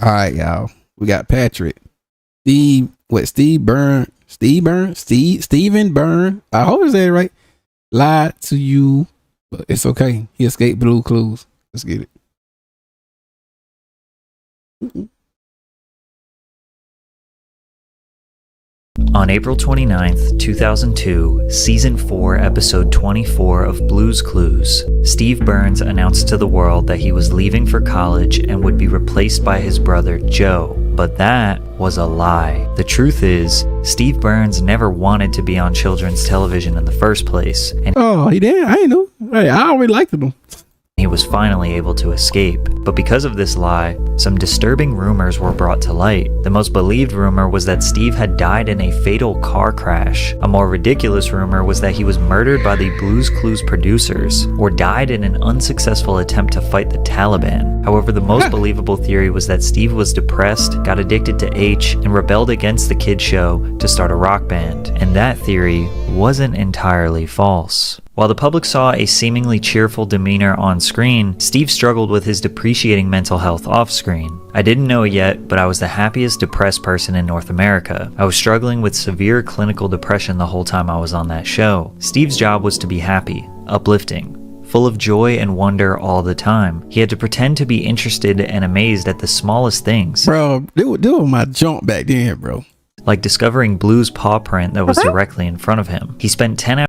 All right, y'all. We got Patrick. Steven Byrne. I hope I said it right. Lied to you, but it's okay. He escaped Blue Clues. Let's get it. On April 29th, 2002, Season 4, Episode 24 of Blue's Clues, Steve Burns announced to the world that he was leaving for college and would be replaced by his brother Joe. But that was a lie. The truth is, Steve Burns never wanted to be on children's television in the first place, and he did. I ain't know. Hey, I already liked him. he was finally able to escape. But because of this lie, some disturbing rumors were brought to light. The most believed rumor was that Steve had died in a fatal car crash. A more ridiculous rumor was that he was murdered by the Blue's Clues producers, or died in an unsuccessful attempt to fight the Taliban. However, the most believable theory was that Steve was depressed, got addicted to H, and rebelled against the kids show to start a rock band. And that theory wasn't entirely false. While the public saw a seemingly cheerful demeanor on screen, Steve struggled with his depreciating mental health off screen. I didn't know it yet, but I was the happiest depressed person in North America. I was struggling with severe clinical depression the whole time I was on that show. Steve's job was to be happy, uplifting, full of joy and wonder all the time. He had to pretend to be interested and amazed at the smallest things. Bro, they were my junk back then, bro. Like discovering Blue's paw print that was directly in front of him. He spent 10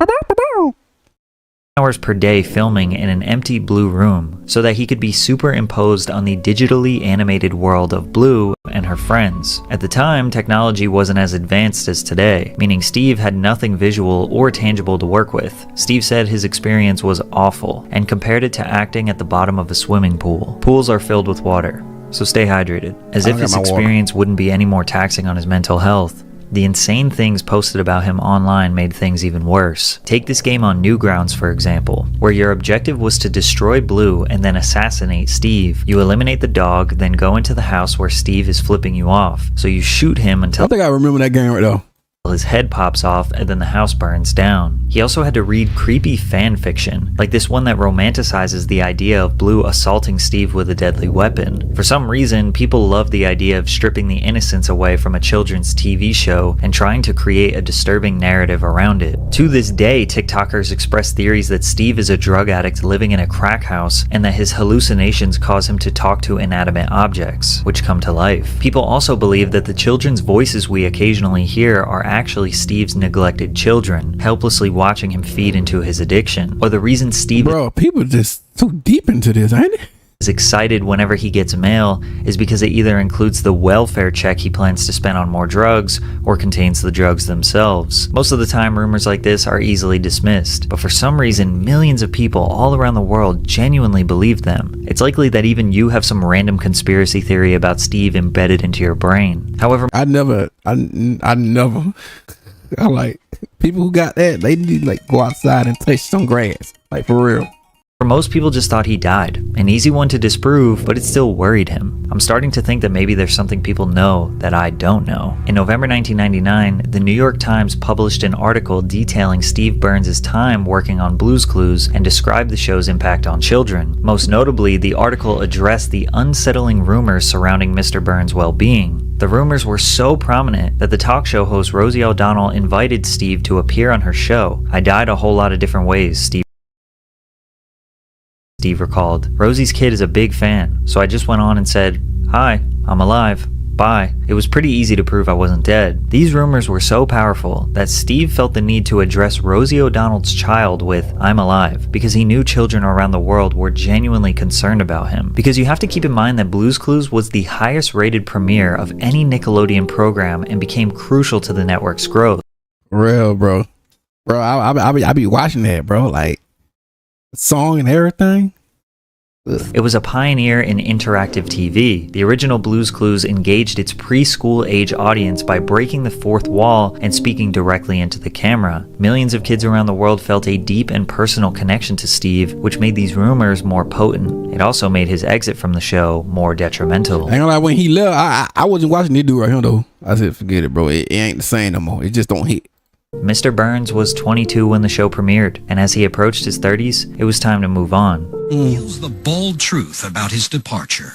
hours per day filming in an empty Blue room so that he could be superimposed on the digitally animated world of Blue and her friends. At the time, technology wasn't as advanced as today, meaning Steve had nothing visual or tangible to work with. Steve said his experience was awful and compared it to acting at the bottom of a swimming pool. Pools are filled with water, so stay hydrated. As if his experience wouldn't be any more taxing on his mental health, the insane things posted about him online made things even worse. Take this game on Newgrounds, for example, where your objective was to destroy Blue and then assassinate Steve. You eliminate the dog, then go into the house where Steve is flipping you off. So you shoot him until I think I remember that game right now. his head pops off and then the house burns down. He also had to read creepy fan fiction, like this one that romanticizes the idea of Blue assaulting Steve with a deadly weapon. For some reason, people love the idea of stripping the innocence away from a children's TV show and trying to create a disturbing narrative around it. To this day, TikTokers express theories that Steve is a drug addict living in a crack house and that his hallucinations cause him to talk to inanimate objects, which come to life. People also believe that the children's voices we occasionally hear are actually Steve's neglected children, helplessly watching him feed into his addiction. Or the reason Steve people just so deep into this, ain't it? is excited whenever he gets mail is because it either includes the welfare check he plans to spend on more drugs or contains the drugs themselves. Most of the time, rumors like this are easily dismissed, but for some reason, millions of people all around the world genuinely believe them. It's likely that even you have some random conspiracy theory about Steve embedded into your brain. However, I like people who got that, they need to like go outside and touch some grass, like for real. most people just thought he died. An easy one to disprove, but it still worried him. I'm starting to think that maybe there's something people know that I don't know. In November 1999, the New York Times published an article detailing Steve Burns' time working on Blue's Clues and described the show's impact on children. Most notably, the article addressed the unsettling rumors surrounding Mr. Burns' well-being. The rumors were so prominent that the talk show host Rosie O'Donnell invited Steve to appear on her show. I died a whole lot of different ways, Steve recalled. Rosie's kid is a big fan, so I just went on and said, "Hi, I'm alive. Bye." It was pretty easy to prove I wasn't dead. These rumors were so powerful that Steve felt the need to address Rosie O'Donnell's child with "I'm alive" because he knew children around the world were genuinely concerned about him. Because you have to keep in mind that Blue's Clues was the highest rated premiere of any Nickelodeon program and became crucial to the network's growth. Real, bro. I be watching that, bro. Like, song and everything. Ugh. It was a pioneer in interactive TV. The original Blue's Clues engaged its preschool age audience by breaking the fourth wall and speaking directly into the camera. Millions of kids around the world felt a deep and personal connection to Steve, which made these rumors more potent. It also made his exit from the show more detrimental. I ain't gonna lie, when he left, I wasn't watching this dude right here though. I said, forget it, bro. It ain't the same no more. It just don't hit. Mr. Burns was 22 when the show premiered, and as he approached his 30s, it was time to move on. Reveals the bold truth about his departure.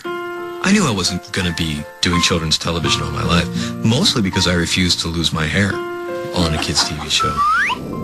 I knew I wasn't going to be doing children's television all my life, mostly because I refused to lose my hair on a kids' TV show.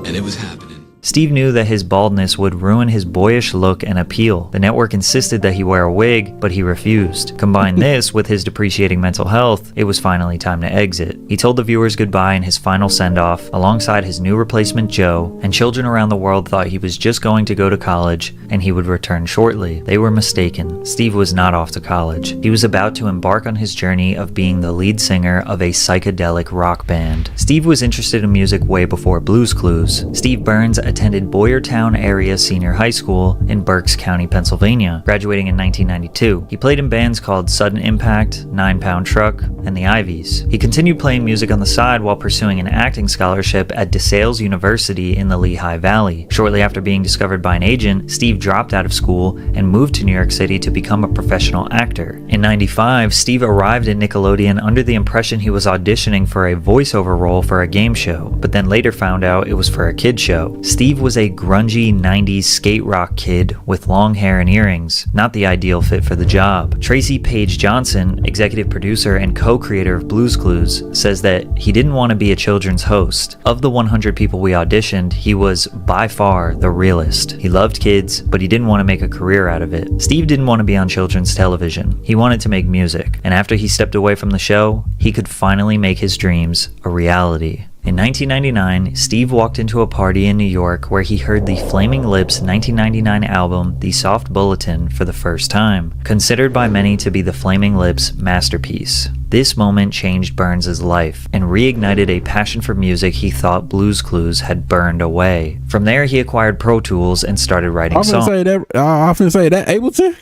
And it was happening. Steve knew that his baldness would ruin his boyish look and appeal. The network insisted that he wear a wig, but he refused. Combine this with his depreciating mental health, it was finally time to exit. He told the viewers goodbye in his final send-off, alongside his new replacement Joe, and children around the world thought he was just going to go to college and he would return shortly. They were mistaken. Steve was not off to college. He was about to embark on his journey of being the lead singer of a psychedelic rock band. Steve was interested in music way before Blues Clues. Steve Burns attended Boyertown Area Senior High School in Berks County, Pennsylvania, graduating in 1992. He played in bands called Sudden Impact, 9 Pound Truck, and the Ivies. He continued playing music on the side while pursuing an acting scholarship at DeSales University in the Lehigh Valley. Shortly after being discovered by an agent, Steve dropped out of school and moved to New York City to become a professional actor. In '95, Steve arrived at Nickelodeon under the impression he was auditioning for a voiceover role for a game show, but then later found out it was for a kid show. Steve was a grungy 90s skate rock kid with long hair and earrings, not the ideal fit for the job. Tracy Page Johnson, executive producer and co-creator of Blues Clues, says that he didn't want to be a children's host. Of the 100 people we auditioned, he was by far the realest. He loved kids, but he didn't want to make a career out of it. Steve didn't want to be on children's television. He wanted to make music, and after he stepped away from the show, he could finally make his dreams a reality. In 1999, Steve walked into a party in New York where he heard the Flaming Lips 1999 album, The Soft Bulletin, for the first time, considered by many to be the Flaming Lips' masterpiece. This moment changed Burns' life and reignited a passion for music he thought Blues Clues had burned away. From there, he acquired Pro Tools and started writing songs. I often say that Ableton.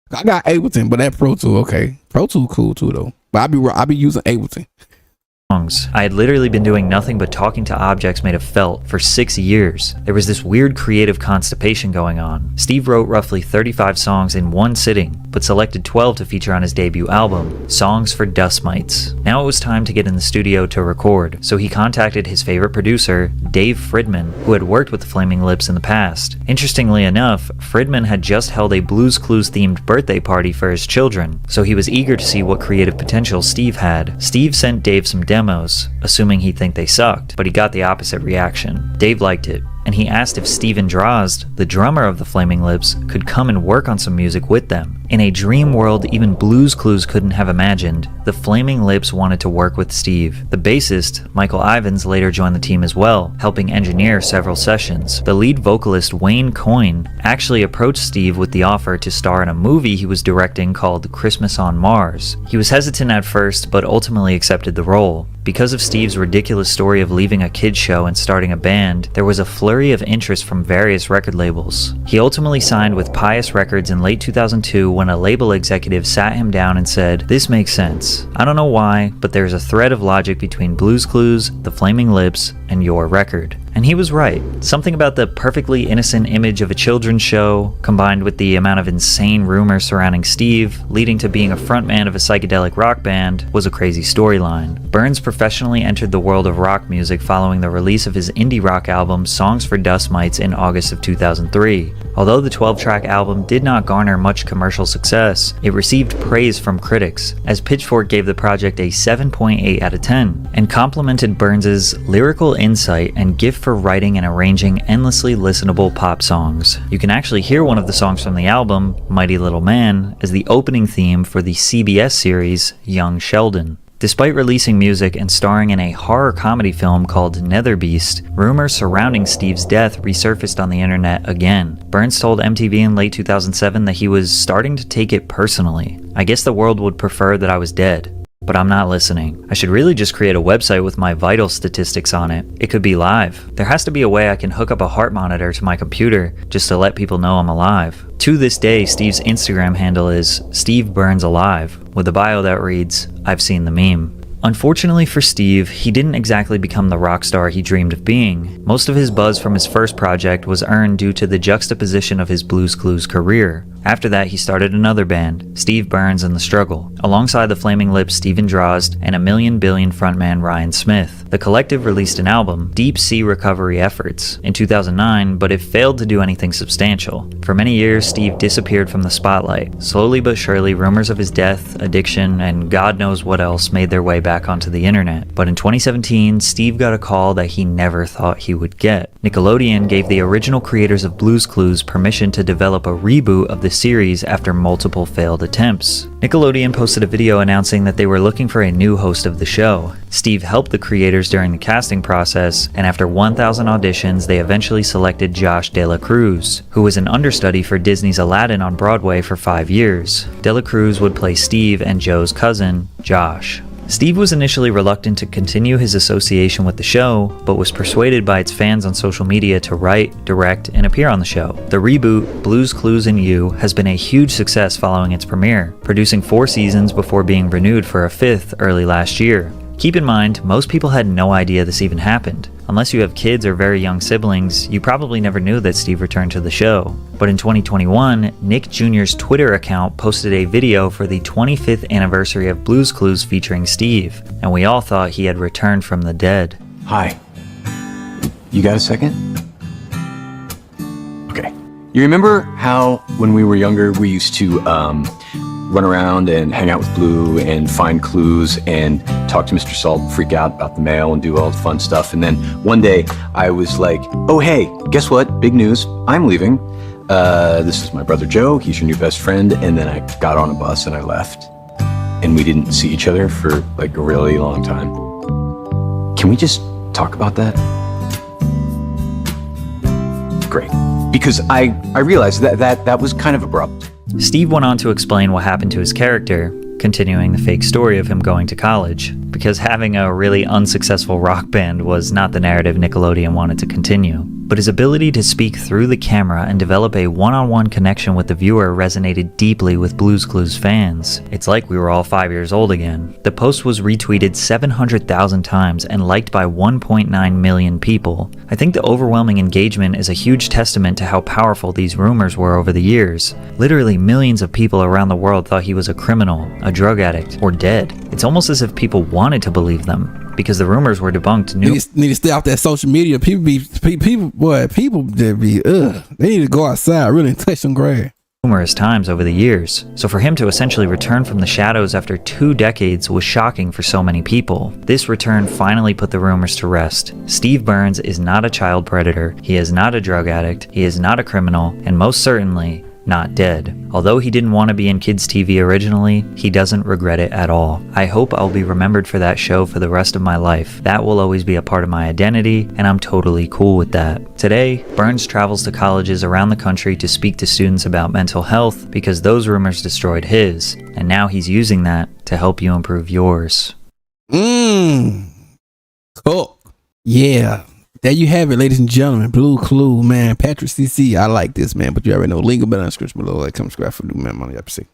I got Ableton, but that Pro Tool, okay. Pro Tool cool too though. But I be using Ableton. I had literally been doing nothing but talking to objects made of felt for 6 years. There was this weird creative constipation going on. Steve wrote roughly 35 songs in one sitting, but selected 12 to feature on his debut album, Songs for Dust Mites. Now it was time to get in the studio to record, so he contacted his favorite producer, Dave Fridman, who had worked with the Flaming Lips in the past. Interestingly enough, Fridman had just held a Blues Clues themed birthday party for his children, so he was eager to see what creative potential Steve had. Steve sent Dave some demos, assuming he'd think they sucked, but he got the opposite reaction. Dave liked it, and he asked if Steven Drozd, the drummer of the Flaming Lips, could come and work on some music with them. In a dream world even Blues Clues couldn't have imagined, the Flaming Lips wanted to work with Steve. The bassist, Michael Ivins, later joined the team as well, helping engineer several sessions. The lead vocalist, Wayne Coyne, actually approached Steve with the offer to star in a movie he was directing called Christmas on Mars. He was hesitant at first, but ultimately accepted the role. Because of Steve's ridiculous story of leaving a kids show and starting a band, there was a flurry of interest from various record labels. He ultimately signed with Pius Records in late 2002 when a label executive sat him down and said, "This makes sense. I don't know why, but there's a thread of logic between Blues Clues, the Flaming Lips, and your record." And he was right. Something about the perfectly innocent image of a children's show, combined with the amount of insane rumors surrounding Steve, leading to being a frontman of a psychedelic rock band, was a crazy storyline. Burns professionally entered the world of rock music following the release of his indie rock album Songs for Dust Mites in August of 2003. Although the 12-track album did not garner much commercial success, it received praise from critics, as Pitchfork gave the project a 7.8 out of 10, and complimented Burns' lyrical insight and gift for writing and arranging endlessly listenable pop songs. You can actually hear one of the songs from the album, Mighty Little Man, as the opening theme for the CBS series Young Sheldon. Despite releasing music and starring in a horror comedy film called Netherbeast, rumors surrounding Steve's death resurfaced on the internet again. Burns told MTV in late 2007 that he was starting to take it personally. "I guess the world would prefer that I was dead, but I'm not listening. I should really just create a website with my vital statistics on it. It could be live. There has to be a way I can hook up a heart monitor to my computer just to let people know I'm alive." To this day, Steve's Instagram handle is Steve Burns Alive, with a bio that reads, "I've seen the meme." Unfortunately for Steve, he didn't exactly become the rock star he dreamed of being. Most of his buzz from his first project was earned due to the juxtaposition of his Blues Clues career. After that, he started another band, Steve Burns and the Struggle, alongside the Flaming Lips Stephen Drozd and A Million Billion frontman Ryan Smith. The collective released an album, Deep Sea Recovery Efforts, in 2009, but it failed to do anything substantial. For many years, Steve disappeared from the spotlight. Slowly but surely, rumors of his death, addiction, and God knows what else made their way back onto the internet. But in 2017, Steve got a call that he never thought he would get. Nickelodeon gave the original creators of Blues Clues permission to develop a reboot of the series after multiple failed attempts. Nickelodeon posted a video announcing that they were looking for a new host of the show. Steve helped the creators during the casting process, and after 1,000 auditions, they eventually selected Josh De La Cruz, who was an understudy for Disney's Aladdin on Broadway for 5 years. De La Cruz would play Steve and Joe's cousin, Josh. Steve was initially reluctant to continue his association with the show, but was persuaded by its fans on social media to write, direct, and appear on the show. The reboot, Blues Clues and You, has been a huge success following its premiere, producing 4 seasons before being renewed for a 5th early last year. Keep in mind, most people had no idea this even happened. Unless you have kids or very young siblings, you probably never knew that Steve returned to the show. But in 2021, Nick Jr.'s Twitter account posted a video for the 25th anniversary of Blues Clues featuring Steve, and we all thought he had returned from the dead. Hi. You got a second? Okay. You remember how when we were younger we used to run around and hang out with Blue and find clues and talk to Mr. Salt, freak out about the mail and do all the fun stuff. And then one day I was like, oh hey, guess what? Big news, I'm leaving. This is my brother Joe, he's your new best friend. And then I got on a bus and I left. And we didn't see each other for like a really long time. Can we just talk about that? Great. Because I realized that was kind of abrupt. Steve went on to explain what happened to his character, continuing the fake story of him going to college, because having a really unsuccessful rock band was not the narrative Nickelodeon wanted to continue. But his ability to speak through the camera and develop a one-on-one connection with the viewer resonated deeply with Blues Clues fans. It's like we were all 5 years old again. The post was retweeted 700,000 times and liked by 1.9 million people. I think the overwhelming engagement is a huge testament to how powerful these rumors were over the years. Literally millions of people around the world thought he was a criminal, a drug addict, or dead. It's almost as if people wanted to believe them, because the rumors were debunked. Need to stay off that social media. People that be they need to go outside really and touch some grass numerous times over the years. So for him to essentially return from the shadows after 2 decades was shocking for so many people. This return finally put the rumors to rest. Steve Burns is not a child predator, he is not a drug addict, he is not a criminal, and most certainly not dead. Although he didn't want to be in kids' TV originally, he doesn't regret it at all. I hope I'll be remembered for that show for the rest of my life. That will always be a part of my identity, and I'm totally cool with that. Today, Burns travels to colleges around the country to speak to students about mental health because those rumors destroyed his, and now he's using that to help you improve yours. Cool. Yeah. There you have it, ladies and gentlemen. Blue Clue, man. Patrick CC. I like this, man. But you already know. Link will be in the description below. Like, come subscribe for new man on the episode.